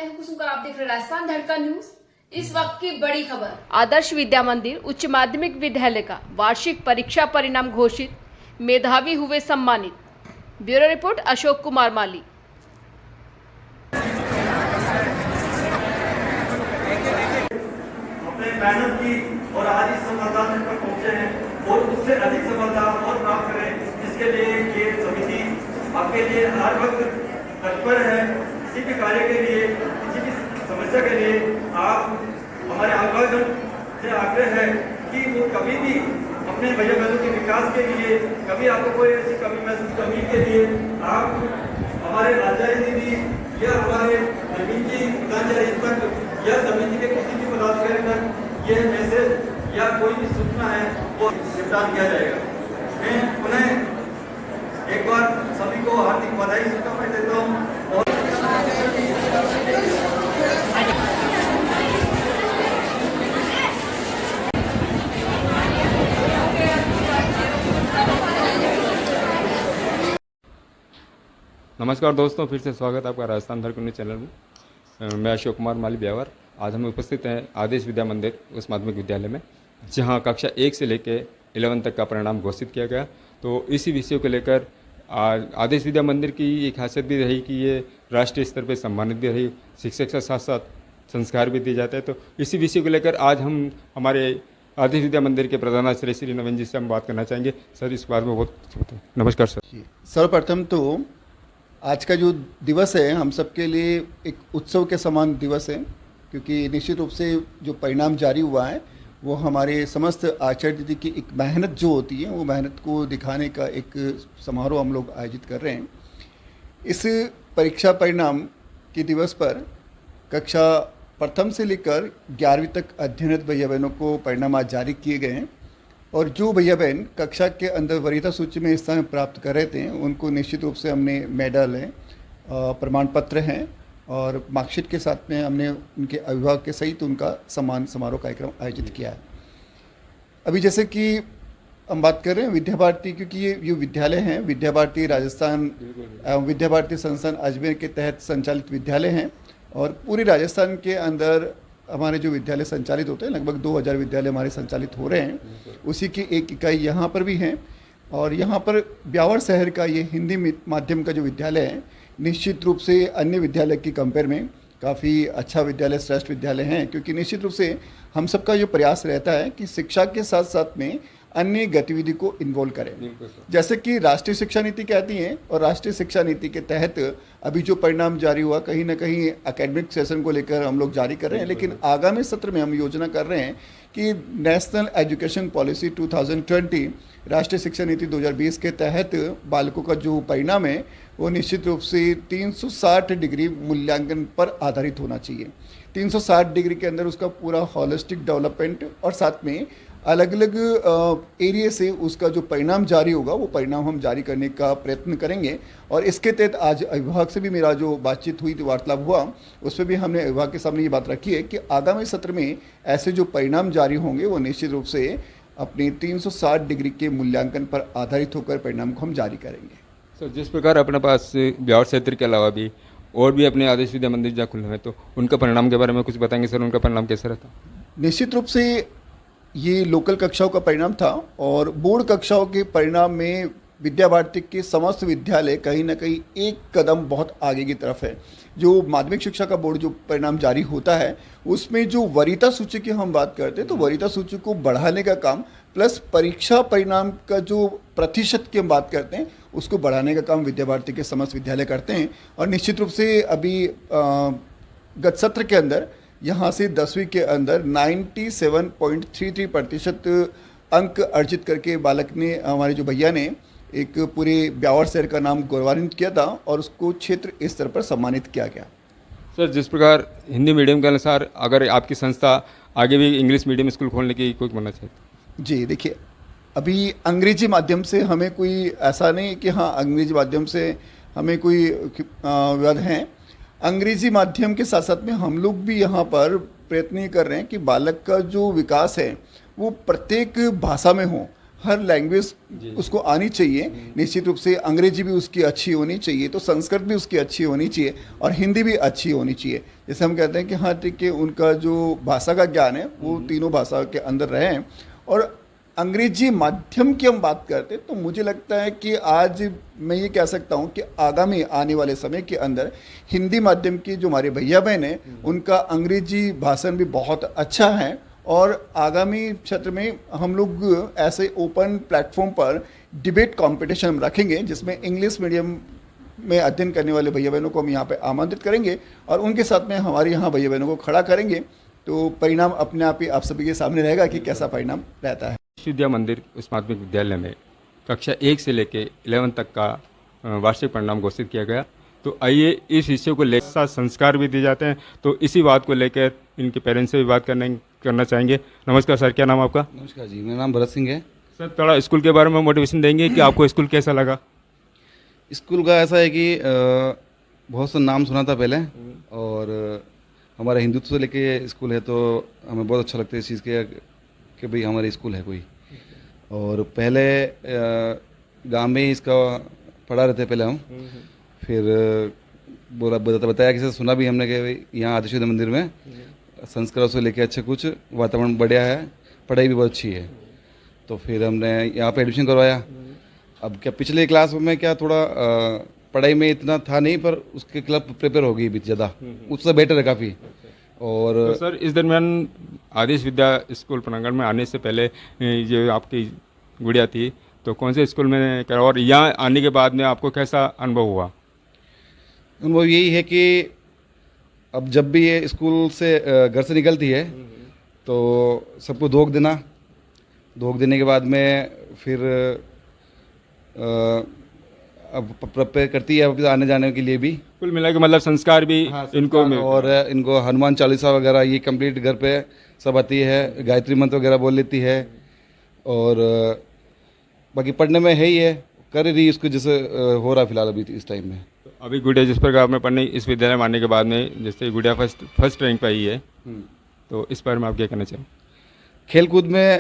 मैं हूं कुसुम, आप देख रहे हैं राजस्थान धड़का न्यूज। इस वक्त की बड़ी खबर, आदर्श विद्या मंदिर उच्च माध्यमिक विद्यालय का वार्षिक परीक्षा परिणाम घोषित, मेधावी हुए सम्मानित। ब्यूरो रिपोर्ट अशोक कुमार माली। अपने मेहनत की और आज इस सफलता पर पहुंचे हैं और उससे अधिक सफलता और प्राप्त करें, इसके लिए ये समिति आपके लिए हर वक्त तत्पर है। किसी भी कार्य के लिए, किसी भी समस्या के लिए आप हमारे आह्वान से आग्रह है कि वो कभी भी अपने भैया बहनों के विकास के लिए, कभी आपको कोई ऐसी कमी महसूस कमी के लिए आप हमारे आचार्य दीदी या हमारे नवीन जी विधानचार्य तक या समिति के किसी भी पदाधिकारी तक ये मैसेज या कोई भी सूचना है वो निपटान किया जाएगा। मैं उन्हें एक बार सभी को हार्दिक बधाई शुभकामनाएं देता हूँ। और नमस्कार दोस्तों, फिर से स्वागत है आपका राजस्थान धड़का न्यूज चैनल में। मैं अशोक कुमार माली ब्यावर। आज हम उपस्थित हैं आदेश विद्या मंदिर उच्च माध्यमिक विद्यालय में, जहां कक्षा 1 से लेकर 11 तक का परिणाम घोषित किया गया। तो इसी विषय को लेकर आदेश विद्या मंदिर की एक खासियत भी रही कि ये राष्ट्रीय स्तर पर सम्मानित भी रही, शिक्षक के साथ साथ संस्कार भी दिए जाते हैं। तो इसी विषय को लेकर आज हम हमारे आदेश विद्या मंदिर के प्रधानाचार्य श्री नवीन जी से हम बात करना चाहेंगे। सर, इस बारे में बहुत कुछ। नमस्कार सर। सर्वप्रथम तो आज का जो दिवस है हम सबके लिए एक उत्सव के समान दिवस है, क्योंकि निश्चित रूप से जो परिणाम जारी हुआ है वो हमारे समस्त आचार्य दीदी की एक मेहनत जो होती है, वो मेहनत को दिखाने का एक समारोह हम लोग आयोजित कर रहे हैं। इस परीक्षा परिणाम के दिवस पर कक्षा प्रथम से लेकर 11वीं तक अध्ययनरत भैया बहनों को परिणाम आज जारी किए गए हैं। और जो भैया बहन कक्षा के अंदर वरीयता सूची में स्थान प्राप्त कर रहे थे, उनको निश्चित रूप से हमने मेडल है, प्रमाण पत्र हैं और मार्कशीट के साथ में हमने उनके अभिभावक के सहित उनका सम्मान समारोह कार्यक्रम आयोजित किया है। अभी जैसे कि हम बात कर रहे हैं विद्या भारती, क्योंकि ये विद्यालय हैं, विद्या भारती राजस्थान विद्या भारती संस्थान अजमेर के तहत संचालित विद्यालय हैं। और पूरे राजस्थान के अंदर हमारे जो विद्यालय संचालित होते हैं, लगभग 2000 विद्यालय हमारे संचालित हो रहे हैं। उसी की एक इकाई यहाँ पर भी है। और यहाँ पर ब्यावर शहर का ये हिंदी माध्यम का जो विद्यालय है, निश्चित रूप से अन्य विद्यालय की कंपेयर में काफ़ी अच्छा विद्यालय, श्रेष्ठ विद्यालय हैं। क्योंकि निश्चित रूप से हम सबका जो प्रयास रहता है कि शिक्षा के साथ साथ में अन्य गतिविधि को इन्वॉल्व करें, जैसे कि राष्ट्रीय शिक्षा नीति कहती है। और राष्ट्रीय शिक्षा नीति के तहत अभी जो परिणाम जारी हुआ, कहीं ना कहीं एकेडमिक सेशन को लेकर हम लोग जारी कर रहे हैं, लेकिन आगामी सत्र में हम योजना कर रहे हैं कि नेशनल एजुकेशन पॉलिसी 2020 राष्ट्रीय शिक्षा नीति 2020 के तहत बालकों का जो परिणाम है वो निश्चित रूप से 360 डिग्री मूल्यांकन पर आधारित होना चाहिए। 360 डिग्री के अंदर उसका पूरा हॉलिस्टिक डेवलपमेंट और साथ में अलग अलग एरिया से उसका जो परिणाम जारी होगा वो परिणाम हम जारी करने का प्रयत्न करेंगे। और इसके तहत आज अभिभावक से भी मेरा जो बातचीत हुई, वार्तालाप हुआ, उसमें भी हमने अभिभावक के सामने ये बात रखी है कि आगामी सत्र में ऐसे जो परिणाम जारी होंगे वो निश्चित रूप से अपने 360 डिग्री के मूल्यांकन पर आधारित होकर परिणाम को हम जारी करेंगे। सर, जिस प्रकार अपने पास ब्यावर क्षेत्र के अलावा भी और भी अपने आदेश विद्या मंदिर जहाँ खुले हैं, तो उनका परिणाम के बारे में कुछ बताएंगे सर? उनका परिणाम कैसा रहता? निश्चित रूप से ये लोकल कक्षाओं का परिणाम था और बोर्ड कक्षाओं के परिणाम में विद्या भारती के समस्त विद्यालय कहीं ना कहीं एक कदम बहुत आगे की तरफ है। जो माध्यमिक शिक्षा का बोर्ड जो परिणाम जारी होता है, उसमें जो वरीयता सूची की हम बात करते हैं, तो वरीयता सूची को बढ़ाने का काम प्लस परीक्षा परिणाम का जो प्रतिशत की हम बात करते हैं उसको बढ़ाने का काम विद्या भारती के समस्त विद्यालय करते हैं। और निश्चित रूप से अभी गत सत्र के अंदर यहाँ से 10वीं के अंदर 97.33% अंक अर्जित करके बालक ने, हमारे जो भैया ने, एक पूरे ब्यावर शहर का नाम गौरवान्वित किया था और उसको क्षेत्र स्तर पर सम्मानित किया गया। सर, जिस प्रकार हिंदी मीडियम के अनुसार अगर आपकी संस्था आगे भी इंग्लिश मीडियम स्कूल खोलने की कोई बनना चाहती? जी देखिए, अभी अंग्रेजी माध्यम से हमें कोई ऐसा नहीं कि हाँ अंग्रेजी माध्यम से हमें कोई विवाद है। अंग्रेजी माध्यम के साथ साथ में हम लोग भी यहाँ पर प्रयत्न कर रहे हैं कि बालक का जो विकास है वो प्रत्येक भाषा में हो। हर लैंग्वेज उसको आनी चाहिए। निश्चित रूप से अंग्रेजी भी उसकी अच्छी होनी चाहिए, तो संस्कृत भी उसकी अच्छी होनी चाहिए और हिंदी भी अच्छी होनी चाहिए। जैसे हम कहते हैं कि हाँ ठीक है, उनका जो भाषा का ज्ञान है वो तीनों भाषा के अंदर रहे। और अंग्रेजी माध्यम की हम बात करते हैं तो मुझे लगता है कि आज मैं ये कह सकता हूँ कि आगामी आने वाले समय के अंदर हिंदी माध्यम की जो हमारे भैया बहन हैं उनका अंग्रेजी भाषण भी बहुत अच्छा है। और आगामी क्षेत्र में हम लोग ऐसे ओपन प्लेटफॉर्म पर डिबेट कंपटीशन हम रखेंगे जिसमें इंग्लिश मीडियम में अध्ययन करने वाले भैया बहनों को हम यहाँ पे आमंत्रित करेंगे और उनके साथ में हमारे यहाँ भैया बहनों को खड़ा करेंगे। तो परिणाम अपने आप ही आप सभी के सामने रहेगा कि कैसा परिणाम रहता है। विद्या मंदिर उच्च माध्यमिक विद्यालय में कक्षा 1 से लेकर 11 तक का वार्षिक परिणाम घोषित किया गया। तो आइए इस विषय को लेकर साथ संस्कार भी दिए जाते हैं, तो इसी बात को लेकर इनके पेरेंट्स से भी बात करना चाहेंगे। नमस्कार सर, क्या नाम आपका? नमस्कार जी, मेरा नाम भरत सिंह है। सर थोड़ा स्कूल के बारे में मोटिवेशन देंगे कि आपको स्कूल कैसा लगा? स्कूल का ऐसा है कि बहुत सा नाम सुना था पहले और हमारा हिंदुत्व से लेके स्कूल है तो हमें बहुत अच्छा लगता है इस चीज़ के कि भाई हमारे स्कूल है कोई। और पहले गांव में ही इसका पढ़ा रहे थे पहले हम, फिर बताया कि सुना भी हमने कि भाई यहाँ आदिश विद्या मंदिर में संस्कार से लेके अच्छा कुछ वातावरण बढ़िया है, पढ़ाई भी बहुत अच्छी है। तो फिर हमने यहाँ पे एडमिशन करवाया। अब क्या पिछले क्लास में क्या थोड़ा पढ़ाई में इतना था नहीं, पर उसके खिलाफ प्रिपेयर हो गई भी ज़्यादा, उससे बेटर है काफ़ी। और तो सर इस दरमियान आदिश विद्या स्कूल प्रांगण में आने से पहले जो आपकी गुड़िया थी तो कौन से स्कूल में करा और यहाँ आने के बाद में आपको कैसा अनुभव हुआ? अनुभव यही है कि अब जब भी ये स्कूल से घर से निकलती है तो सबको धोख देने के बाद में फिर अब प्रिपेयर करती है वापस आने जाने के लिए भी। कुल मिला के मतलब संस्कार भी इनको और इनको हनुमान चालीसा वगैरह ये कंप्लीट घर पे सब आती है, गायत्री मंत्र वगैरह बोल लेती है। और बाकी पढ़ने में है ही है, कर रही उसको जैसे हो रहा फिलहाल अभी इस टाइम में। अभी गुड़िया जिस प्रकार में पढ़ने इस विद्यालय में आने के बाद में जैसे गुड़िया फर्स्ट रैंक पे आई है, तो इस बारे में आप क्या कहना चाहें? खेल कूद में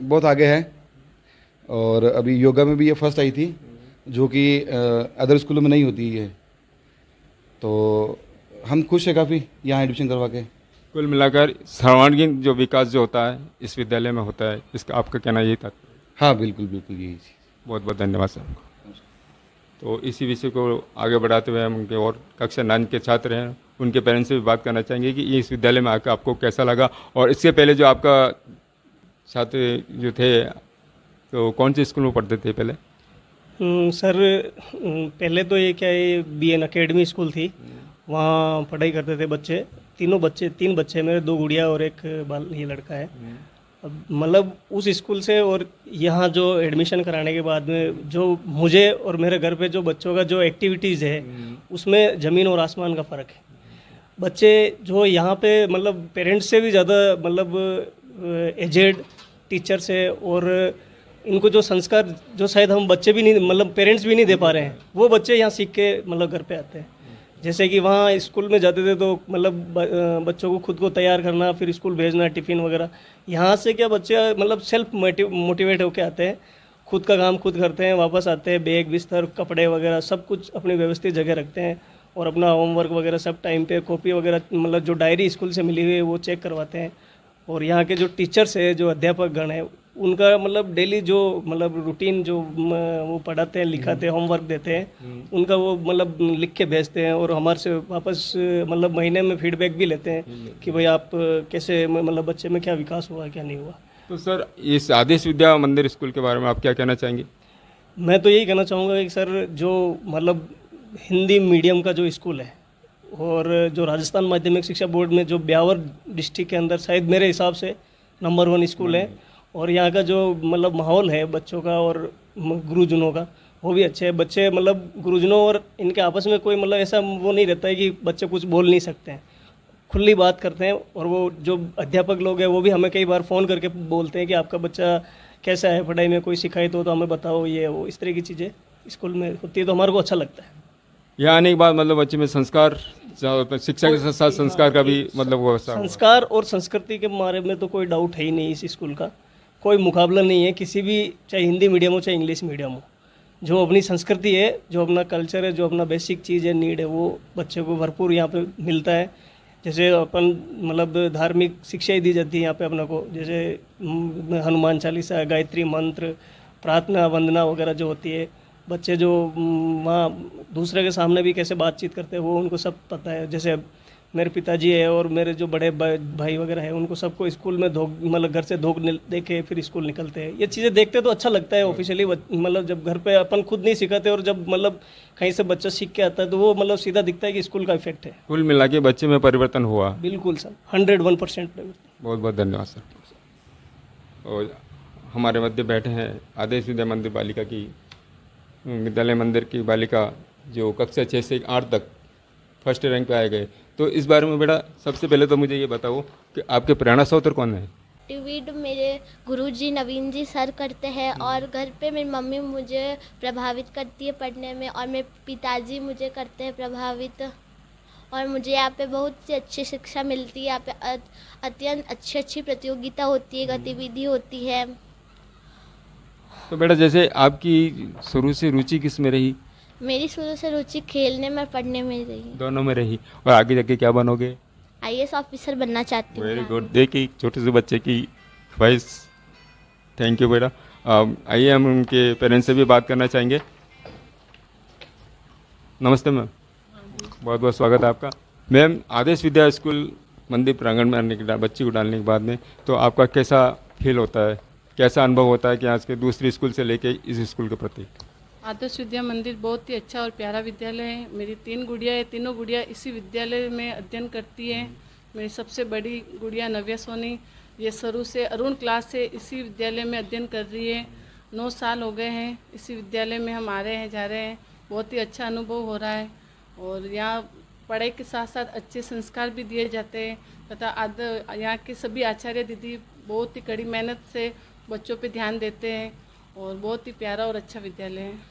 बहुत आगे है और अभी योगा में भी ये फर्स्ट आई थी जो कि अदर स्कूलों में नहीं होती है। तो हम खुश हैं काफ़ी यहाँ एडमिशन करवा के। कुल मिलाकर सर्वांगीण जो विकास जो होता है इस विद्यालय में होता है, इसका आपका कहना यही था? हाँ बिल्कुल बिल्कुल यही चीज़। बहुत बहुत धन्यवाद सर आपको। तो इसी विषय को आगे बढ़ाते हुए हम उनके और कक्षा 9 के छात्र हैं उनके पेरेंट्स से भी बात करना चाहेंगे कि इस विद्यालय में आकर आपको कैसा लगा और इससे पहले जो आपका छात्र जो थे तो कौन से स्कूल में पढ़ते थे पहले? सर पहले तो ये क्या ये BN अकेडमी स्कूल थी, वहाँ पढ़ाई करते थे बच्चे, तीन बच्चे मेरे, 2 गुड़िया और एक ये लड़का है। अब मतलब उस स्कूल से और यहाँ जो एडमिशन कराने के बाद में जो मुझे और मेरे घर पे जो बच्चों का जो एक्टिविटीज़ है उसमें ज़मीन और आसमान का फ़र्क है। बच्चे जो यहाँ पे मतलब पेरेंट्स से भी ज़्यादा मतलब एजेड टीचर से और इनको जो संस्कार जो शायद हम बच्चे भी नहीं मतलब पेरेंट्स भी नहीं दे पा रहे हैं, वो बच्चे यहाँ सीख के मतलब घर पे आते हैं। जैसे कि वहाँ स्कूल में जाते थे तो मतलब बच्चों को खुद को तैयार करना, फिर स्कूल भेजना, टिफ़िन वगैरह। यहाँ से क्या बच्चे मतलब सेल्फ मोटिवेट होकर आते हैं, खुद का काम खुद करते हैं, वापस आते हैं, बैग बिस्तर कपड़े वगैरह सब कुछ अपनी व्यवस्थित जगह रखते हैं और अपना होमवर्क वगैरह सब टाइम पे, कॉपी वगैरह मतलब जो डायरी स्कूल से मिली हुई है वो चेक करवाते हैं। और यहाँ के जो टीचर्स है, जो अध्यापक गण है, उनका मतलब डेली जो मतलब रूटीन जो वो पढ़ाते हैं, लिखाते हैं, होमवर्क देते हैं, उनका वो मतलब लिख के भेजते हैं और हमारे से वापस मतलब महीने में फीडबैक भी लेते हैं कि भाई आप कैसे मतलब बच्चे में क्या विकास हुआ क्या नहीं हुआ। तो सर इस आदिश विद्या मंदिर स्कूल के बारे में आप क्या कहना चाहेंगे? मैं तो यही कहना चाहूँगा कि सर जो मतलब हिंदी मीडियम का जो स्कूल है और जो राजस्थान माध्यमिक शिक्षा बोर्ड में जो ब्यावर डिस्ट्रिक्ट के अंदर शायद मेरे हिसाब से नंबर 1 स्कूल है। और यहाँ का जो मतलब माहौल है बच्चों का और गुरुजनों का वो भी अच्छे है। बच्चे मतलब गुरुजनों और इनके आपस में कोई मतलब ऐसा वो नहीं रहता है कि बच्चे कुछ बोल नहीं सकते हैं, खुली बात करते हैं। और वो जो अध्यापक लोग हैं वो भी हमें कई बार फ़ोन करके बोलते हैं कि आपका बच्चा कैसा है, पढ़ाई में कोई शिकायत हो तो हमें बताओ, ये वो इस तरह की चीज़ें स्कूल में होती है तो हमारे को अच्छा लगता है। यहाँ आने के बाद मतलब बच्चे में संस्कार, शिक्षा के साथ साथ संस्कार का भी मतलब वो संस्कार और संस्कृति के बारे में तो कोई डाउट है ही नहीं इस स्कूल का, कोई मुकाबला नहीं है किसी भी, चाहे हिंदी मीडियम हो चाहे इंग्लिश मीडियम हो। जो अपनी संस्कृति है, जो अपना कल्चर है, जो अपना बेसिक चीज़ है, नीड है, वो बच्चे को भरपूर यहाँ पे मिलता है। जैसे अपन मतलब धार्मिक शिक्षा ही दी जाती है यहाँ पे अपने को, जैसे हनुमान चालीसा, गायत्री मंत्र, प्रार्थना, वंदना वगैरह जो होती है। बच्चे जो वहाँ दूसरे के सामने भी कैसे बातचीत करते हैं वो उनको सब पता है। जैसे मेरे पिताजी है और मेरे जो बड़े भाई वगैरह है, उनको सबको स्कूल में मतलब घर से दे के फिर स्कूल निकलते हैं। ये चीज़ें देखते तो अच्छा लगता है। ऑफिशियली मतलब जब घर पे अपन खुद नहीं सिखाते और जब मतलब कहीं से बच्चा सीख के आता है तो वो मतलब सीधा दिखता है कि स्कूल का इफेक्ट है। कुल मिला के बच्चे में परिवर्तन हुआ। बिल्कुल सर, 101%। बहुत बहुत धन्यवाद सर। और हमारे मध्य बैठे हैं आदेश विद्या मंदिर बालिका की विद्यालय मंदिर की बालिका जो कक्षा 6 से 8 तक फर्स्ट रैंक पे आए गए। तो इस बारे में बेटा सबसे पहले तो मुझे ये बताओ कि आपके प्रेरणा स्रोत कौन है? एक्टिविट मेरे गुरुजी नवीन जी सर करते हैं और घर पे मेरी मम्मी मुझे प्रभावित करती है पढ़ने में और मेरे पिताजी मुझे करते हैं प्रभावित। और मुझे यहाँ पे बहुत सी अच्छी शिक्षा मिलती है। यहाँ पे अत्यंत अच्छी प्रतियोगिता होती है, गतिविधि होती है। तो बेटा जैसे आपकी शुरू से रुचि किस में रही? मेरी शुरू से रुचि खेलने में और पढ़ने में रही। दोनों में रही। और आगे जाके क्या बनोगे? IAS ऑफिसर बनना चाहती हूँ। Very good. देखिए छोटे से बच्चे की ख्वाहिश। थैंक यू बेटा। आइए हम उनके पेरेंट्स से भी बात करना चाहेंगे। नमस्ते मैम। बहुत बहुत स्वागत है आपका। मैम, आदेश विद्या स्कूल मंदिर प्रांगण में आने के बाद बच्ची को डालने के बाद में तो आपका कैसा फील होता है, कैसा अनुभव होता है कि आज के दूसरी स्कूल से लेके इस स्कूल के प्रति? आदर्श विद्या मंदिर बहुत ही अच्छा और प्यारा विद्यालय है। मेरी 3 गुड़िया है, तीनों गुड़िया इसी विद्यालय में अध्ययन करती है। मेरी सबसे बड़ी गुड़िया नव्या सोनी, ये शुरू से अरुण क्लास से इसी विद्यालय में अध्ययन कर रही है। 9 साल हो गए हैं इसी विद्यालय में हम आ रहे हैं जा रहे हैं। बहुत ही अच्छा अनुभव हो रहा है और यहाँ पढ़ाई के साथ साथ अच्छे संस्कार भी दिए जाते हैं तथा यहाँ के सभी आचार्य दीदी बहुत ही कड़ी मेहनत से बच्चों पे ध्यान देते हैं और बहुत ही प्यारा और अच्छा विद्यालय है।